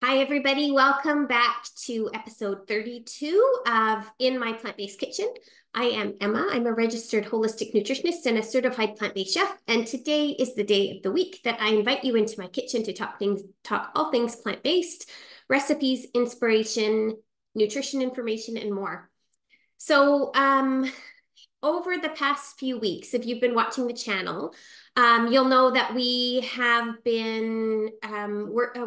Hi, everybody. Welcome back to episode 32 of In My Plant-Based Kitchen. I am Emma. I'm a registered holistic nutritionist and a certified plant-based chef. And today is the day of the week that I invite you into my kitchen to talk all things plant-based, recipes, inspiration, nutrition information, and more. So, over the past few weeks, if you've been watching the channel, you'll know that we have been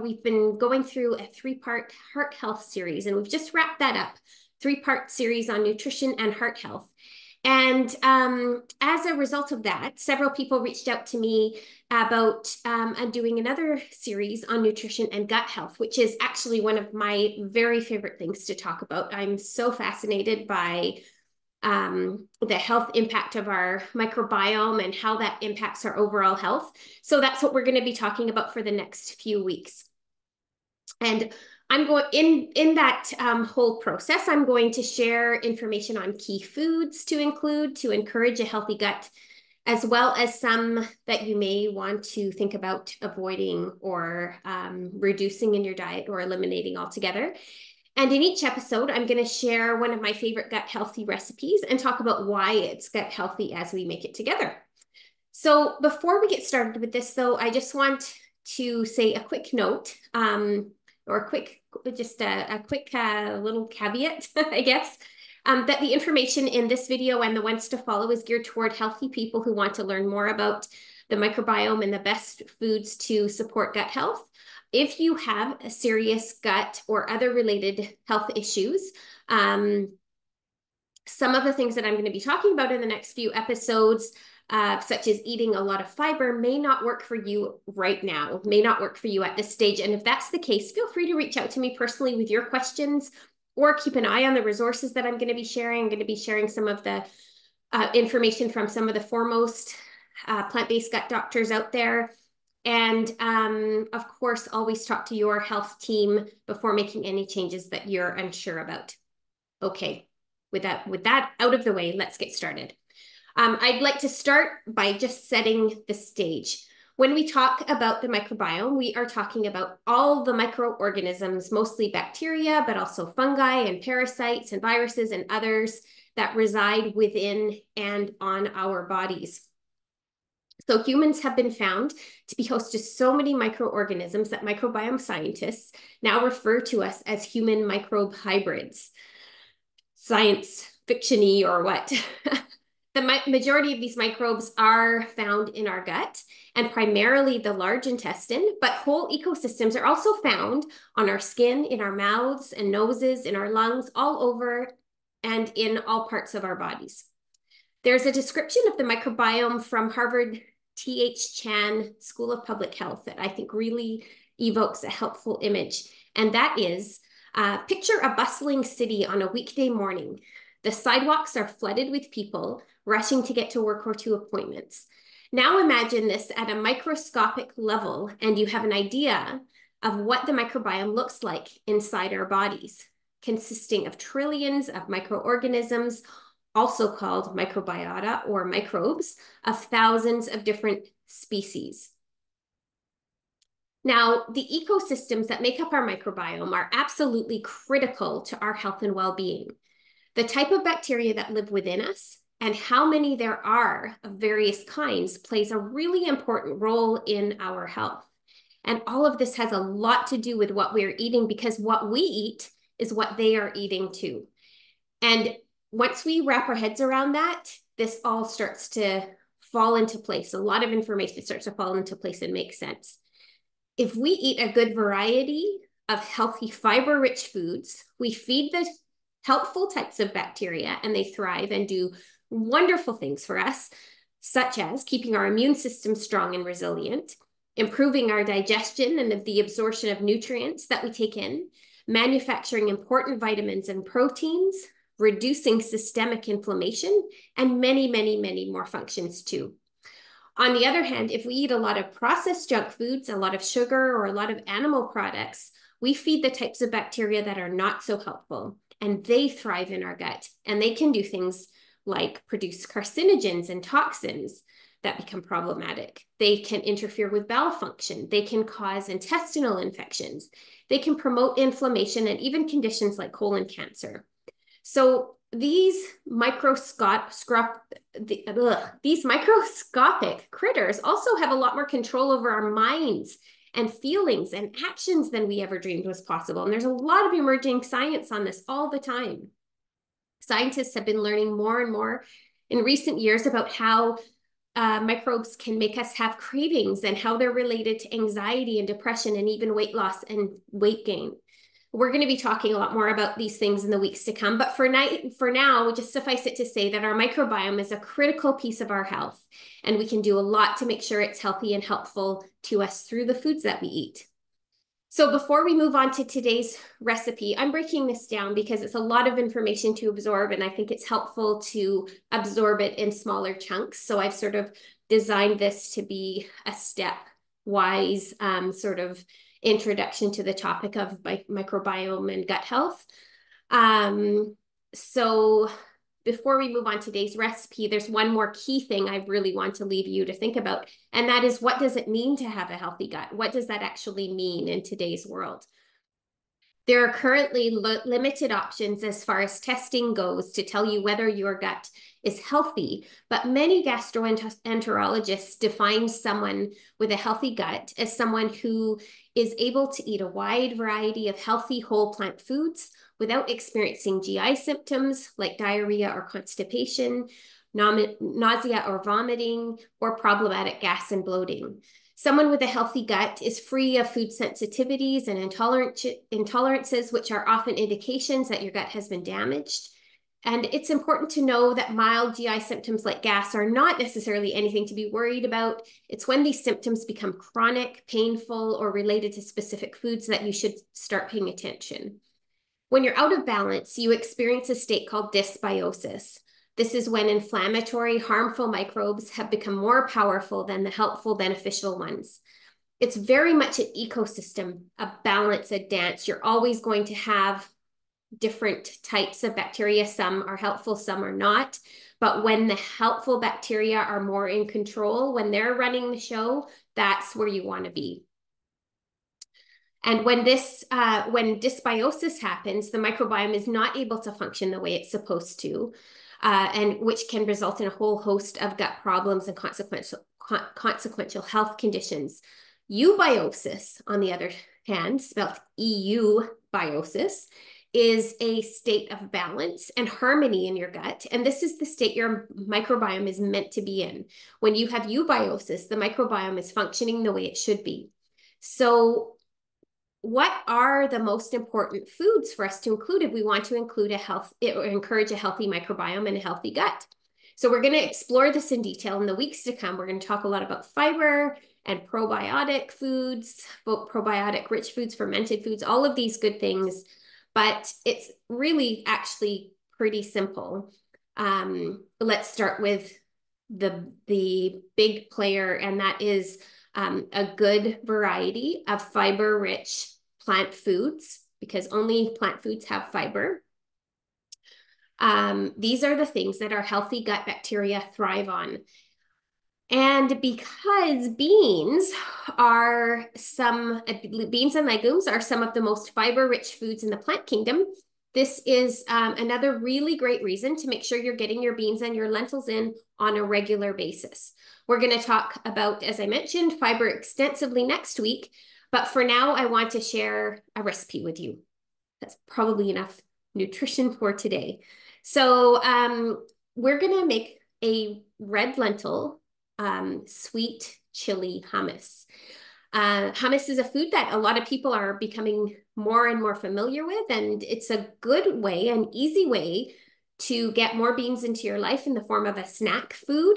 we've been going through a three-part heart health series, and we've just wrapped that up. Three-part series on nutrition and heart health. And as a result of that, several people reached out to me about doing another series on nutrition and gut health, which is actually one of my very favorite things to talk about. I'm so fascinated by the health impact of our microbiome and how that impacts our overall health. So that's what we're going to be talking about for the next few weeks. And I'm going in that whole process, I'm going to share information on key foods to include to encourage a healthy gut, as well as some that you may want to think about avoiding or reducing in your diet or eliminating altogether. And in each episode, I'm going to share one of my favorite gut healthy recipes and talk about why it's gut healthy as we make it together. So before we get started with this, though, I just want to say a quick note or a quick little caveat, I guess, that the information in this video and the ones to follow is geared toward healthy people who want to learn more about the microbiome and the best foods to support gut health. If you have a serious gut or other related health issues, some of the things that I'm going to be talking about in the next few episodes, such as eating a lot of fiber, may not work for you right now, may not work for you at this stage. And if that's the case, feel free to reach out to me personally with your questions, or keep an eye on the resources that I'm going to be sharing. I'm going to be sharing some of the information from some of the foremost plant-based gut doctors out there. And of course, always talk to your health team before making any changes that you're unsure about. Okay, with that out of the way, let's get started. I'd like to start by just setting the stage. When we talk about the microbiome, we are talking about all the microorganisms, mostly bacteria, but also fungi and parasites and viruses and others that reside within and on our bodies. So humans have been found to be host to so many microorganisms that microbiome scientists now refer to us as human microbe hybrids. Science fiction-y or what? The majority of these microbes are found in our gut and primarily the large intestine, but whole ecosystems are also found on our skin, in our mouths and noses, in our lungs, all over and in all parts of our bodies. There's a description of the microbiome from Harvard R.H.N. School of Public Health that I think really evokes a helpful image. And that is, picture a bustling city on a weekday morning. The sidewalks are flooded with people rushing to get to work or to appointments. Now imagine this at a microscopic level, and you have an idea of what the microbiome looks like inside our bodies, consisting of trillions of microorganisms, also called microbiota or microbes, of thousands of different species. Now, the ecosystems that make up our microbiome are absolutely critical to our health and well-being. The type of bacteria that live within us and how many there are of various kinds plays a really important role in our health. And all of this has a lot to do with what we're eating, because what we eat is what they are eating too. And once we wrap our heads around that, this all starts to fall into place. A lot of information starts to fall into place and make sense. If we eat a good variety of healthy fiber-rich foods, we feed the helpful types of bacteria and they thrive and do wonderful things for us, such as keeping our immune system strong and resilient, improving our digestion and the absorption of nutrients that we take in, manufacturing important vitamins and proteins, reducing systemic inflammation, and many, many, many more functions too. On the other hand, if we eat a lot of processed junk foods, a lot of sugar, or a lot of animal products, we feed the types of bacteria that are not so helpful, and they thrive in our gut, and they can do things like produce carcinogens and toxins, that become problematic. They can interfere with bowel function. They can cause intestinal infections. They can promote inflammation and even conditions like colon cancer. So these microscopic critters also have a lot more control over our minds and feelings and actions than we ever dreamed was possible. And there's a lot of emerging science on this all the time. Scientists have been learning more and more in recent years about how microbes can make us have cravings and how they're related to anxiety and depression and even weight loss and weight gain. We're going to be talking a lot more about these things in the weeks to come, but for now, just suffice it to say that our microbiome is a critical piece of our health, and we can do a lot to make sure it's healthy and helpful to us through the foods that we eat. So before we move on to today's recipe, I'm breaking this down because it's a lot of information to absorb, and I think it's helpful to absorb it in smaller chunks. So I've sort of designed this to be a stepwise sort of introduction to the topic of microbiome and gut health. So before we move on to today's recipe, there's one more key thing I really want to leave you to think about, and that is, what does it mean to have a healthy gut? What does that actually mean in today's world? There are currently limited options as far as testing goes to tell you whether your gut is healthy, but many gastroenterologists define someone with a healthy gut as someone who is able to eat a wide variety of healthy whole plant foods without experiencing GI symptoms like diarrhea or constipation, nausea or vomiting, or problematic gas and bloating. Someone with a healthy gut is free of food sensitivities and intolerances, which are often indications that your gut has been damaged. And it's important to know that mild GI symptoms like gas are not necessarily anything to be worried about. It's when these symptoms become chronic, painful, or related to specific foods that you should start paying attention. When you're out of balance, you experience a state called dysbiosis. This is when inflammatory, harmful microbes have become more powerful than the helpful, beneficial ones. It's very much an ecosystem, a balance, a dance. You're always going to have different types of bacteria. Some are helpful, some are not. But when the helpful bacteria are more in control, when they're running the show, that's where you want to be. And when dysbiosis happens, the microbiome is not able to function the way it's supposed to, and which can result in a whole host of gut problems and consequential health conditions. Eubiosis, on the other hand, spelled EU-biosis, is a state of balance and harmony in your gut. And this is the state your microbiome is meant to be in. When you have eubiosis, the microbiome is functioning the way it should be. So what are the most important foods for us to include if we want to encourage a healthy microbiome and a healthy gut? So we're going to explore this in detail in the weeks to come. We're going to talk a lot about fiber and probiotic foods, probiotic rich foods, fermented foods, all of these good things. But it's really actually pretty simple. Let's start with the big player, and that is a good variety of fiber-rich plant foods, because only plant foods have fiber. These are the things that our healthy gut bacteria thrive on. And because beans and legumes are some of the most fiber-rich foods in the plant kingdom, this is another really great reason to make sure you're getting your beans and your lentils in on a regular basis. We're going to talk about, as I mentioned, fiber extensively next week, but for now, I want to share a recipe with you. That's probably enough nutrition for today. So we're going to make a red lentil sweet chili hummus. Hummus is a food that a lot of people are becoming more and more familiar with, and it's a good way, an easy way to get more beans into your life in the form of a snack food.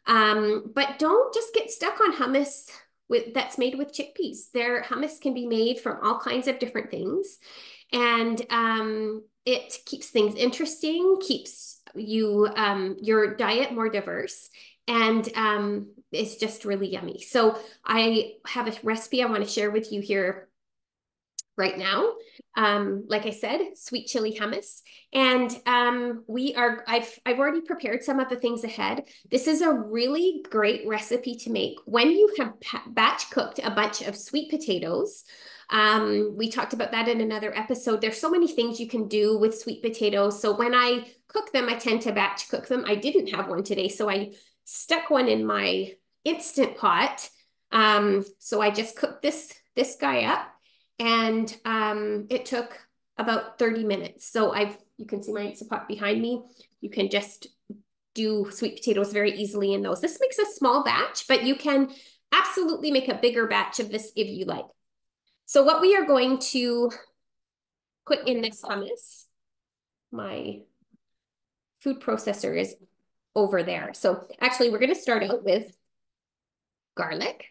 But don't just get stuck on hummus that's made with chickpeas. Hummus can be made from all kinds of different things, and it keeps things interesting, keeps your diet more diverse, and it's just really yummy. So I have a recipe I want to share with you here right now. Like I said, sweet chili hummus. And I've already prepared some of the things ahead. This is a really great recipe to make when you have batch cooked a bunch of sweet potatoes. We talked about that in another episode. There's so many things you can do with sweet potatoes. So when I cook them, I tend to batch cook them. I didn't have one today, so I stuck one in my Instant Pot. So I just cooked this guy up, and it took about 30 minutes. So you can see my Instant Pot behind me. You can just do sweet potatoes very easily in those. This makes a small batch, but you can absolutely make a bigger batch of this if you like. So what we are going to put in this hummus, my food processor is over there. So actually, we're going to start out with garlic,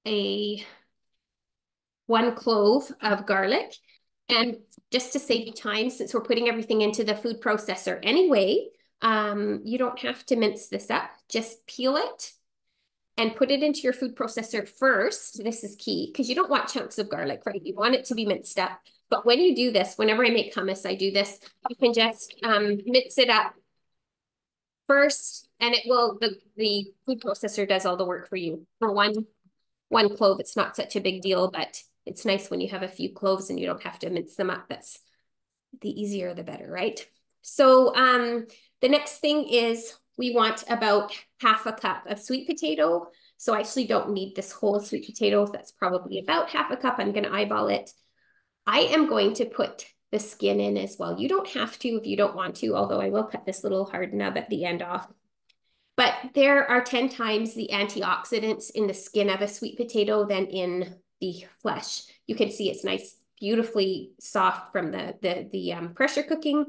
1 clove of garlic. And just to save you time, since we're putting everything into the food processor anyway, you don't have to mince this up. Just peel it and put it into your food processor first. This is key because you don't want chunks of garlic, right? You want it to be minced up. But when you do this, whenever I make hummus, I do this. You can just mix it up first, and the food processor does all the work for you. For one clove, it's not such a big deal, but it's nice when you have a few cloves and you don't have to mince them up. That's the easier, the better, right? So the next thing is we want about half a cup of sweet potato. So I actually don't need this whole sweet potato. That's probably about half a cup. I'm going to eyeball it. I am going to put the skin in as well. You don't have to if you don't want to, although I will cut this little hard nub at the end off. But there are 10 times the antioxidants in the skin of a sweet potato than in the flesh. You can see it's nice, beautifully soft from the pressure cooking.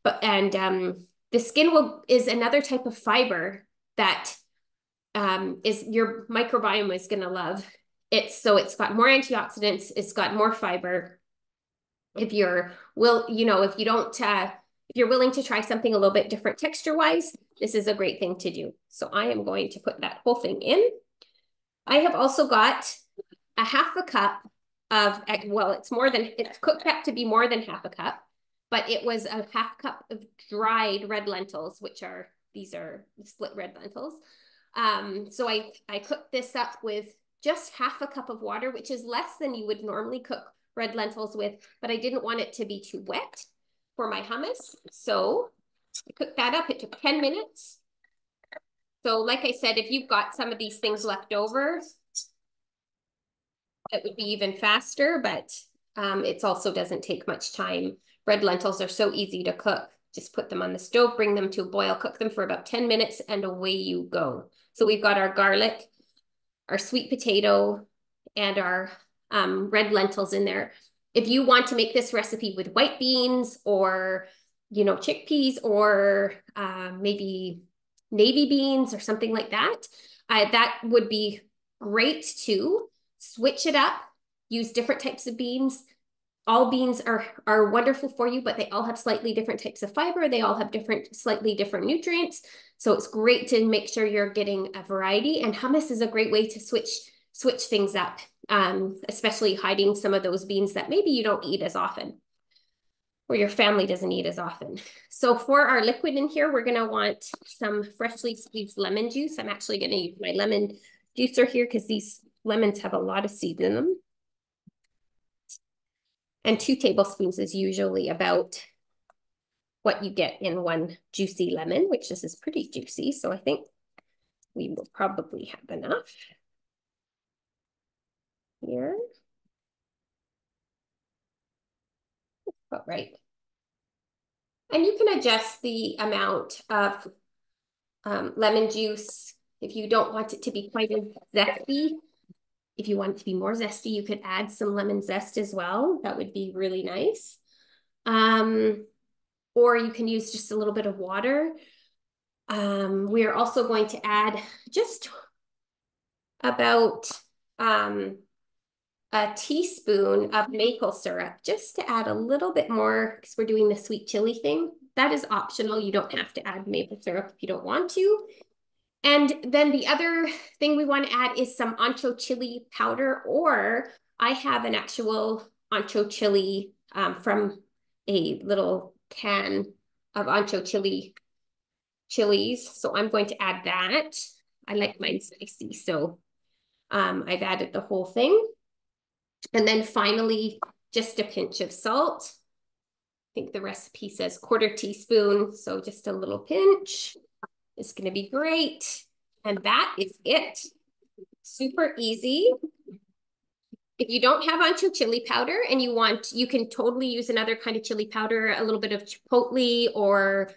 The skin is another type of fiber that is your microbiome is going to love. It's got more antioxidants, it's got more fiber. If you're if you're willing to try something a little bit different texture-wise, this is a great thing to do. So I am going to put that whole thing in. I have also got a half a cup of, well, it's cooked up to be more than half a cup, but it was a half cup of dried red lentils, these are split red lentils. So I cooked this up with just half a cup of water, which is less than you would normally cook red lentils with, but I didn't want it to be too wet for my hummus. So I cooked that up. It took 10 minutes. So like I said, if you've got some of these things left over, it would be even faster, but it also doesn't take much time. Red lentils are so easy to cook. Just put them on the stove, bring them to a boil, cook them for about 10 minutes, and away you go. So we've got our garlic, our sweet potato, and our red lentils in there. If you want to make this recipe with white beans or, chickpeas or maybe navy beans or something like that, that would be great too. Switch it up, use different types of beans. All beans are wonderful for you, but they all have slightly different types of fiber. They all have slightly different nutrients. So it's great to make sure you're getting a variety. And hummus is a great way to switch things up, especially hiding some of those beans that maybe you don't eat as often or your family doesn't eat as often. So for our liquid in here, we're going to want some freshly squeezed lemon juice. I'm actually going to use my lemon juicer here because these lemons have a lot of seeds in them. And 2 tablespoons is usually about what you get in 1 juicy lemon, which this is pretty juicy. So I think we will probably have enough here. About right. And you can adjust the amount of lemon juice if you don't want it to be quite as zesty. If you want it to be more zesty, you could add some lemon zest as well. That would be really nice. Or you can use just a little bit of water. We are also going to add just about a teaspoon of maple syrup, just to add a little bit more because we're doing the sweet chili thing. That is optional. You don't have to add maple syrup if you don't want to. And then the other thing we want to add is some ancho chili powder, or I have an actual ancho chili from a little can of ancho chilies. So I'm going to add that. I like mine spicy, so I've added the whole thing. And then finally, just a pinch of salt. I think the recipe says 1/4 teaspoon, so just a little pinch. It's going to be great. And that is it. Super easy. If you don't have ancho chili powder and you can totally use another kind of chili powder, a little bit of chipotle or,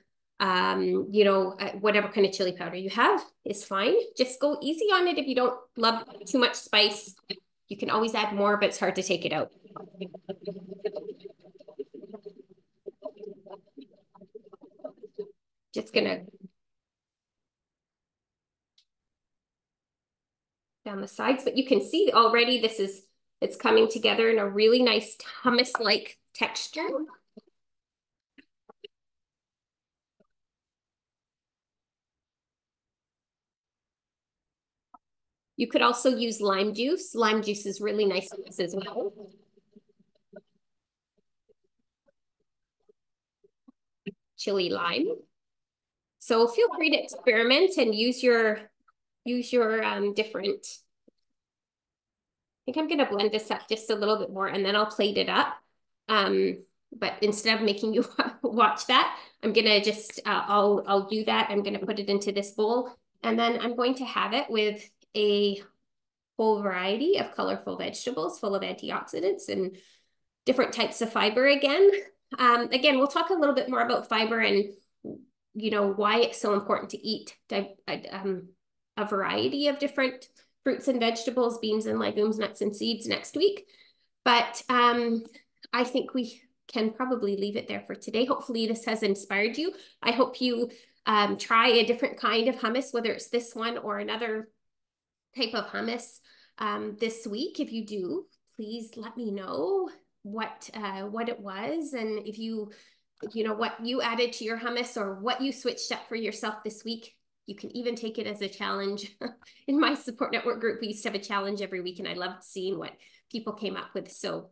whatever kind of chili powder you have is fine. Just go easy on it if you don't love too much spice. You can always add more, but it's hard to take it out. Just gonna down the sides, but you can see already it's coming together in a really nice hummus-like texture. You could also use lime juice. Lime juice is really nice as well. Chili lime. So feel free to experiment and use your different. I think I'm going to blend this up just a little bit more and then I'll plate it up. But instead of making you watch that, I'm going to just, I'll do that. I'm going to put it into this bowl and then I'm going to have it with a whole variety of colorful vegetables full of antioxidants and different types of fiber again. Again, we'll talk a little bit more about fiber and, why it's so important to eat a variety of different fruits and vegetables, beans and legumes, nuts and seeds next week. But I think we can probably leave it there for today. Hopefully this has inspired you. I hope you try a different kind of hummus, whether it's this one or another type of hummus this week. If you do, please let me know what it was and if what you added to your hummus or what you switched up for yourself this week. You can even take it as a challenge. In my support network group, we used to have a challenge every week and I loved seeing what people came up with. So,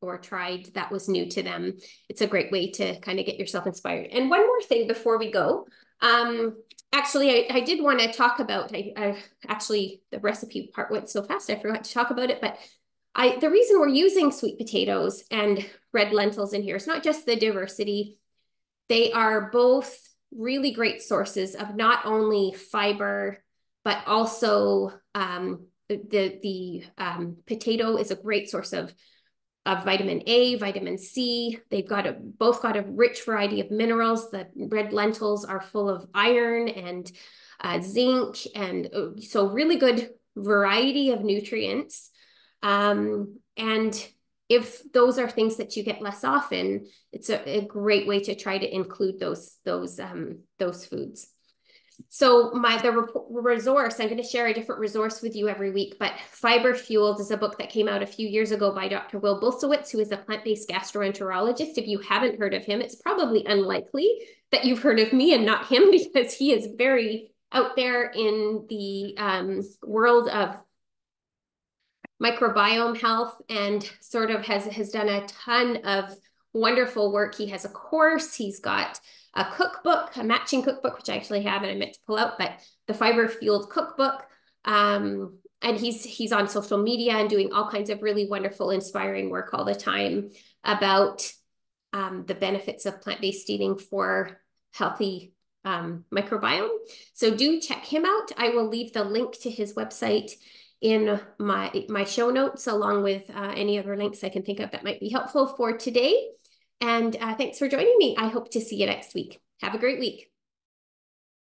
or tried that was new to them. It's a great way to kind of get yourself inspired. And one more thing before we go. Actually, I did want to talk about, actually the recipe part went so fast, I forgot to talk about it, but the reason we're using sweet potatoes and red lentils in here is not just the diversity. They are both really great sources of not only fiber, but also the potato is a great source of vitamin A, vitamin C. They've both got a rich variety of minerals. The red lentils are full of iron and zinc, and so really good variety of nutrients. And if those are things that you get less often, it's a great way to try to include those foods. So the resource, I'm going to share a different resource with you every week, but Fiber Fueled is a book that came out a few years ago by Dr. Will Bulsiewicz, who is a plant-based gastroenterologist. If you haven't heard of him, it's probably unlikely that you've heard of me and not him because he is very out there in the world of microbiome health and sort of has done a ton of wonderful work. He has a course, he's got a cookbook, a matching cookbook, which I actually have and I meant to pull out, but the Fiber Fueled cookbook. And he's on social media and doing all kinds of really wonderful, inspiring work all the time about the benefits of plant-based eating for healthy microbiome. So do check him out. I will leave the link to his website in my show notes, along with any other links I can think of that might be helpful for today. And thanks for joining me. I hope to see you next week. Have a great week.